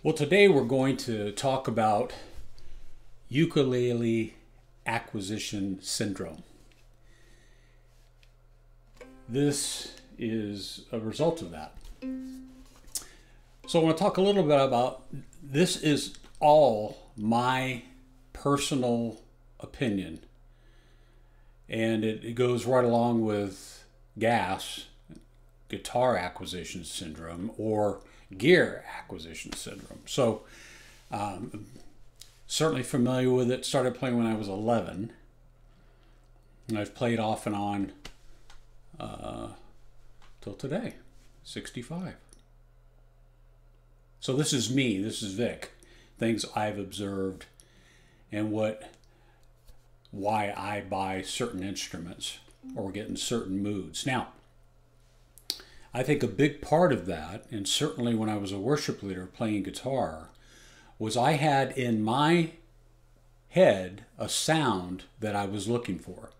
Well, today we're going to talk about ukulele acquisition syndrome. This is a result of that. So I want to talk a little bit about this. Is all my personal opinion, and it goes right along with GAS, guitar acquisition syndrome, or gear acquisition syndrome. So certainly familiar with it. Started playing when I was 11, and I've played off and on till today, 65. So this is me, this is Vic, things I've observed and why I buy certain instruments or get in certain moods. Now, I think a big part of that, and certainly when I was a worship leader playing guitar, was I had in my head a sound that I was looking for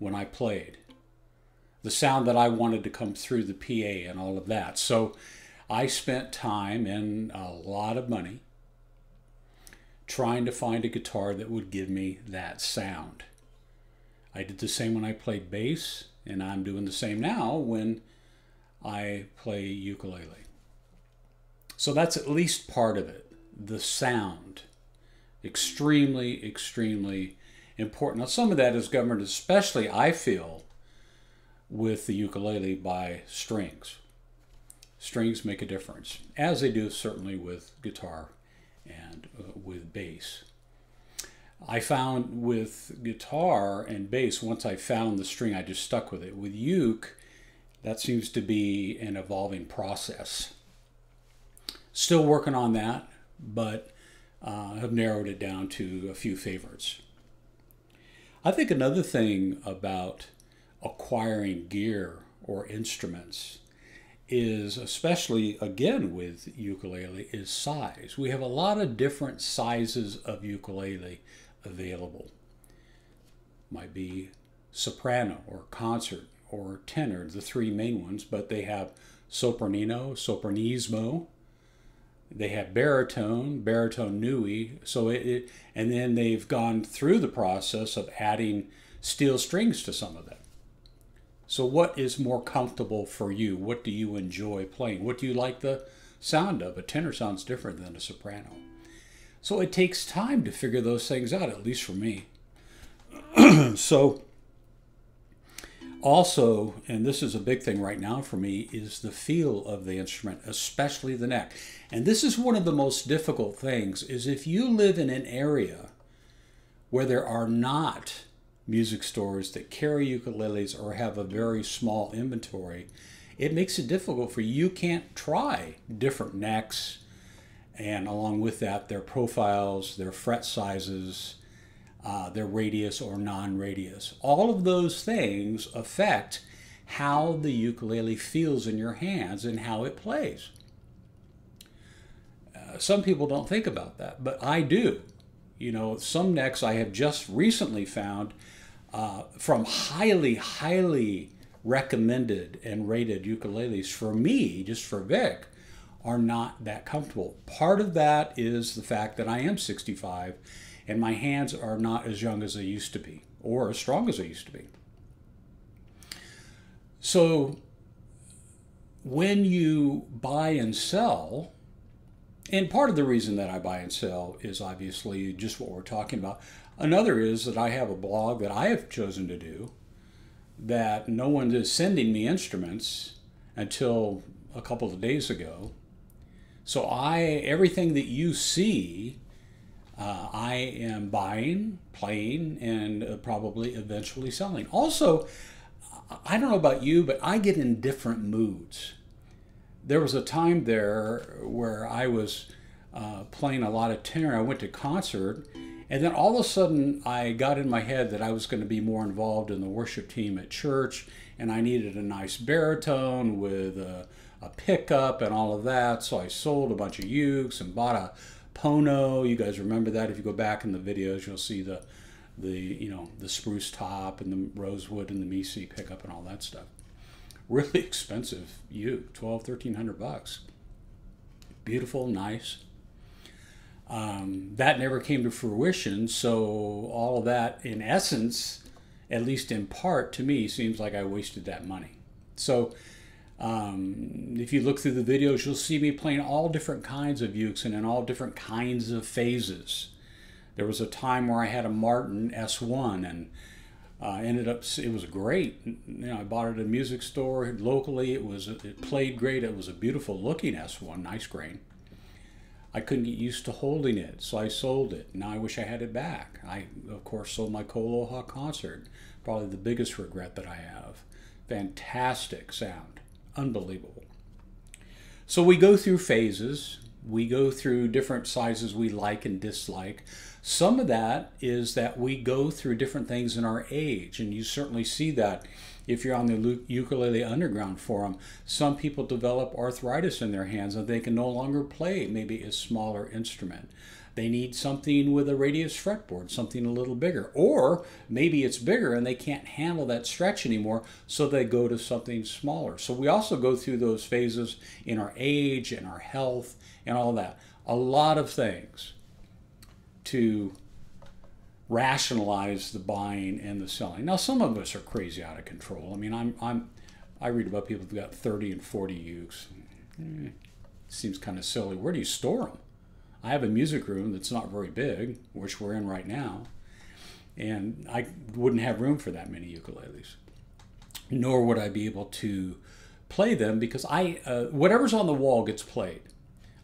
when I played. The sound that I wanted to come through the PA and all of that. So I spent time and a lot of money trying to find a guitar that would give me that sound. I did the same when I played bass, and I'm doing the same now when I play ukulele. So that's at least part of it. The sound. Extremely, extremely important. Now some of that is governed, especially I feel, with the ukulele by strings. Strings make a difference, as they do certainly with guitar and with bass. I found with guitar and bass, once I found the string, I just stuck with it. With uke, that seems to be an evolving process. Still working on that, but have narrowed it down to a few favorites. I think another thing about acquiring gear or instruments is, especially again with ukulele, is size. We have a lot of different sizes of ukulele available. Might be soprano or concert or tenor, the three main ones, but they have sopranino, sopranismo, they have baritone, baritone nui, so and then they've gone through the process of adding steel strings to some of them. So what is more comfortable for you? What do you enjoy playing? What do you like the sound of? A tenor sounds different than a soprano. So it takes time to figure those things out, at least for me. So also, and this is a big thing right now for me, is the feel of the instrument, especially the neck. And this is one of the most difficult things, is if you live in an area where there are not music stores that carry ukuleles or have a very small inventory, it makes it difficult for you. You can't try different necks, and along with that, their profiles, their fret sizes, their radius or non-radius. All of those things affect how the ukulele feels in your hands and how it plays. Some people don't think about that, but I do. You know, some necks I have just recently found from highly recommended and rated ukuleles, for me, just for Vic, are not that comfortable. Part of that is the fact that I am 65 and my hands are not as young as they used to be, or as strong as they used to be. So when you buy and sell, and part of the reason that I buy and sell is obviously just what we're talking about. Another is that I have a blog that I have chosen to do, that no one is sending me instruments until a couple of days ago. So everything that you see, I am buying, playing, and probably eventually selling. Also, I don't know about you, but I get in different moods. There was a time there where I was playing a lot of tenor. I went to concert, and then all of a sudden I got in my head that I was going to be more involved in the worship team at church, and I needed a nice baritone with a pickup and all of that. So I sold a bunch of ukes and bought a Pono. You guys remember that? If you go back in the videos, you'll see the spruce top and the rosewood and the Misi pickup and all that stuff. Really expensive uke, $1,200, $1,300. beautiful, nice. That never came to fruition, so all of that, in essence, at least in part, to me, seems like I wasted that money. So if you look through the videos, you'll see me playing all different kinds of ukes and in all different kinds of phases. There was a time where I had a Martin S1 and ended up, it was great. You know, I bought it at a music store locally. It played great. It was a beautiful looking S1, nice grain. I couldn't get used to holding it, so I sold it. Now I wish I had it back. I, of course, sold my Koko concert. Probably the biggest regret that I have. Fantastic sound. Unbelievable. So we go through phases. We go through different sizes we like and dislike. Some of that is that we go through different things in our age, and you certainly see that if you're on the Ukulele Underground forum. Some people develop arthritis in their hands and they can no longer play maybe a smaller instrument. They need something with a radius fretboard, something a little bigger. Or maybe it's bigger and they can't handle that stretch anymore, so they go to something smaller. So we also go through those phases in our age and our health and all that. A lot of things to rationalize the buying and the selling. Now, some of us are crazy out of control. I mean, I read about people who've got 30 and 40 ukes. Seems kind of silly. Where do you store them? I have a music room that's not very big, which we're in right now, and I wouldn't have room for that many ukuleles. Nor would I be able to play them because whatever's on the wall gets played.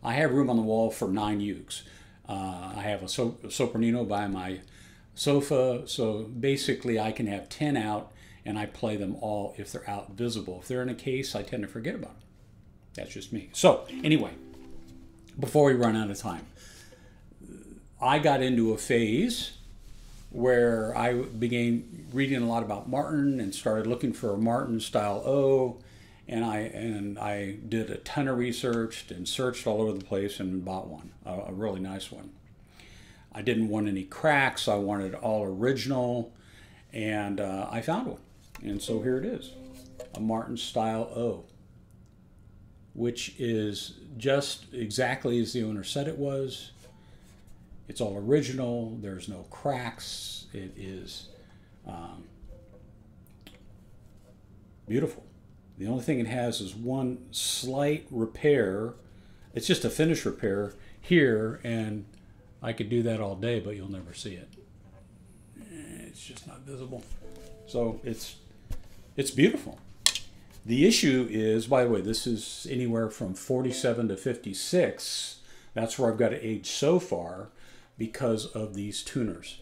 I have room on the wall for 9 ukes. I have a sopranino by my sofa, so basically I can have 10 out and I play them all if they're out visible. If they're in a case, I tend to forget about them. That's just me. So anyway, before we run out of time, I got into a phase where I began reading a lot about Martin and started looking for a Martin style O, and I did a ton of research and searched all over the place and bought one, a really nice one. I didn't want any cracks. I wanted all original, and I found one. And so here it is, a Martin style O, which is just exactly as the owner said it was. It's all original. There's no cracks. It is beautiful. The only thing it has is one slight repair. It's just a finish repair here, and I could do that all day, but you'll never see it. It's just not visible. So it's beautiful. The issue is, by the way, this is anywhere from 47 to 56. That's where I've got to age so far because of these tuners.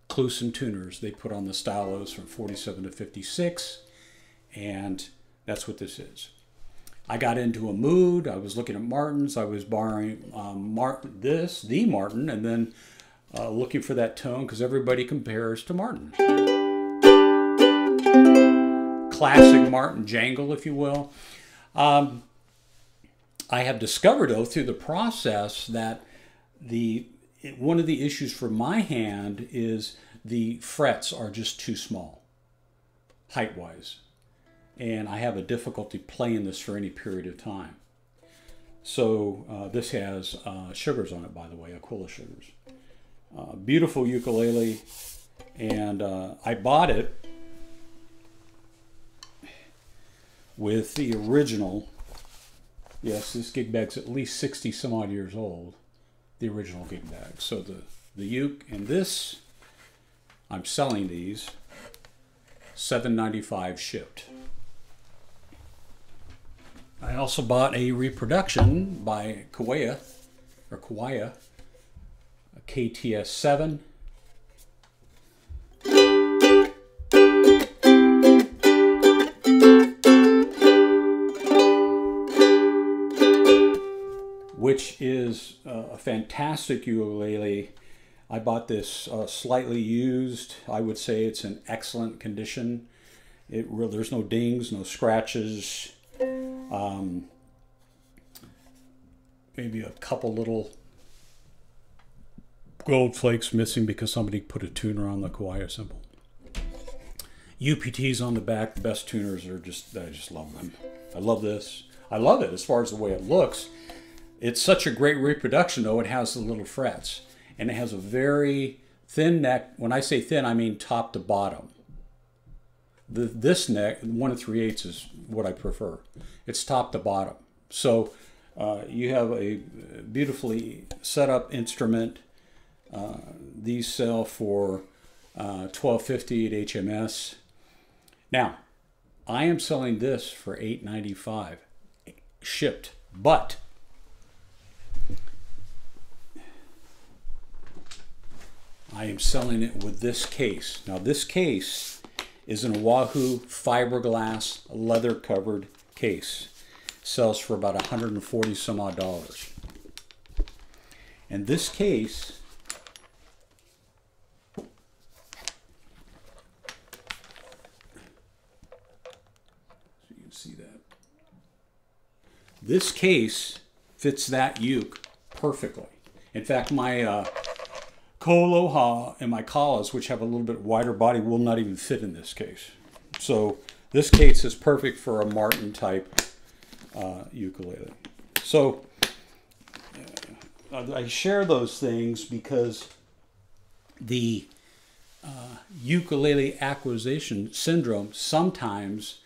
Kluson tuners they put on the stylos from 47 to 56, and that's what this is. I got into a mood. I was looking at Martins. I was borrowing the Martin, and then looking for that tone because everybody compares to Martin. Classic Martin jangle, if you will. I have discovered, though, through the process that one of the issues for my hand is the frets are just too small, height-wise. And I have a difficulty playing this for any period of time. So this has sugars on it, by the way, Aquila sugars. Beautiful ukulele, and I bought it with the original. Yes, this gig bag's at least 60 some odd years old. The original gig bag. So the uke and this, I'm selling these, $7.95 shipped. I also bought a reproduction by Kawaya, a KTS-7. Which is a fantastic ukulele. I bought this slightly used. I would say it's in excellent condition. There's no dings, no scratches. Maybe a couple little gold flakes missing because somebody put a tuner on the Kawaya symbol. UPTs on the back, the best tuners are I just love them. I love this. I love it as far as the way it looks. It's such a great reproduction, though. It has the little frets, and it has a very thin neck. When I say thin, I mean top to bottom. This neck, 1 3/8 is what I prefer. It's top to bottom. So you have a beautifully set up instrument. These sell for $12.50 at HMS. Now, I am selling this for $8.95 shipped, but I am selling it with this case. Now, this case is an Oahu fiberglass leather covered case. Sells for about $140 some odd. And this case This case fits that uke perfectly. In fact, my Koaloha and my Kalas, which have a little bit wider body, will not even fit in this case. So this case is perfect for a Martin type ukulele. So I share those things because the ukulele acquisition syndrome, sometimes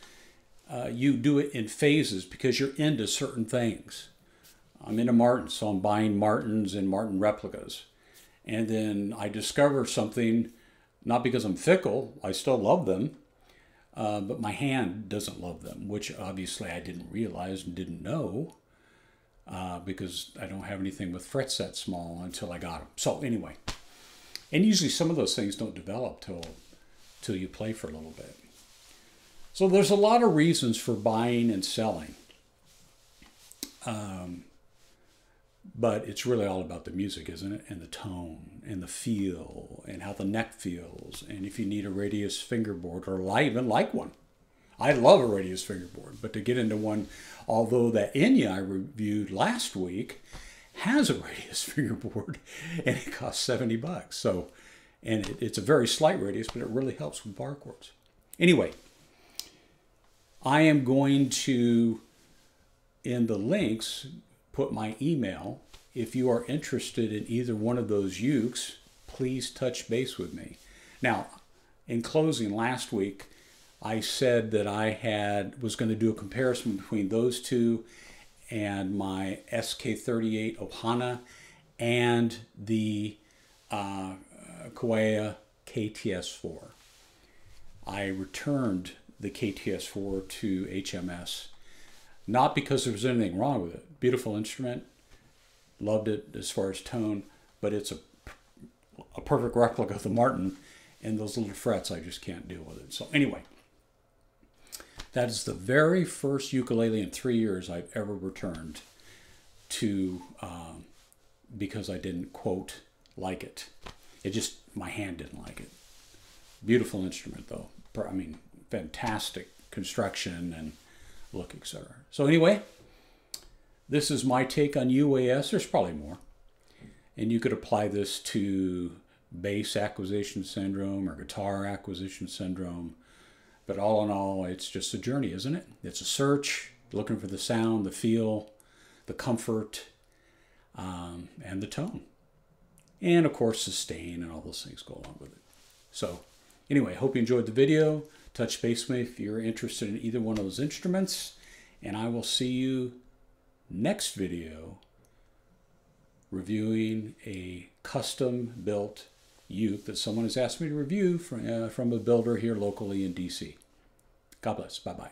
you do it in phases because you're into certain things. I'm into Martins, so I'm buying Martins and Martin replicas. And then I discover something, not because I'm fickle, I still love them, but my hand doesn't love them, which obviously I didn't realize and didn't know because I don't have anything with frets that small until I got them. So anyway, and usually some of those things don't develop till you play for a little bit. So there's a lot of reasons for buying and selling. But it's really all about the music, isn't it? And the tone and the feel and how the neck feels. And if you need a radius fingerboard, or I even like one. I love a radius fingerboard, but to get into one, although that Enya I reviewed last week has a radius fingerboard and it costs $70. So, and it's a very slight radius, but it really helps with bar chords. Anyway, I am going to, in the links, put my email. If you are interested in either one of those ukes, please touch base with me. Now, in closing, last week, I said that I was going to do a comparison between those two and my SK38 Ohana and the Kauai KTS4. I returned the KTS4 to HMS, not because there was anything wrong with it. Beautiful instrument, loved it as far as tone, but it's a perfect replica of the Martin, and those little frets, I just can't deal with it. So anyway, that is the very first ukulele in 3 years I've ever returned to because I didn't, quote, like it. It just, my hand didn't like it. Beautiful instrument though. I mean, fantastic construction and look, etc. So anyway, this is my take on U.A.S. There's probably more. And you could apply this to bass acquisition syndrome or guitar acquisition syndrome. But all in all, it's just a journey, isn't it? It's a search, looking for the sound, the feel, the comfort, and the tone. And of course, sustain and all those things go along with it. So anyway, hope you enjoyed the video. Touch base with me if you're interested in either one of those instruments. And I will see you next video reviewing a custom built uke that someone has asked me to review from a builder here locally in DC. God bless. Bye-bye.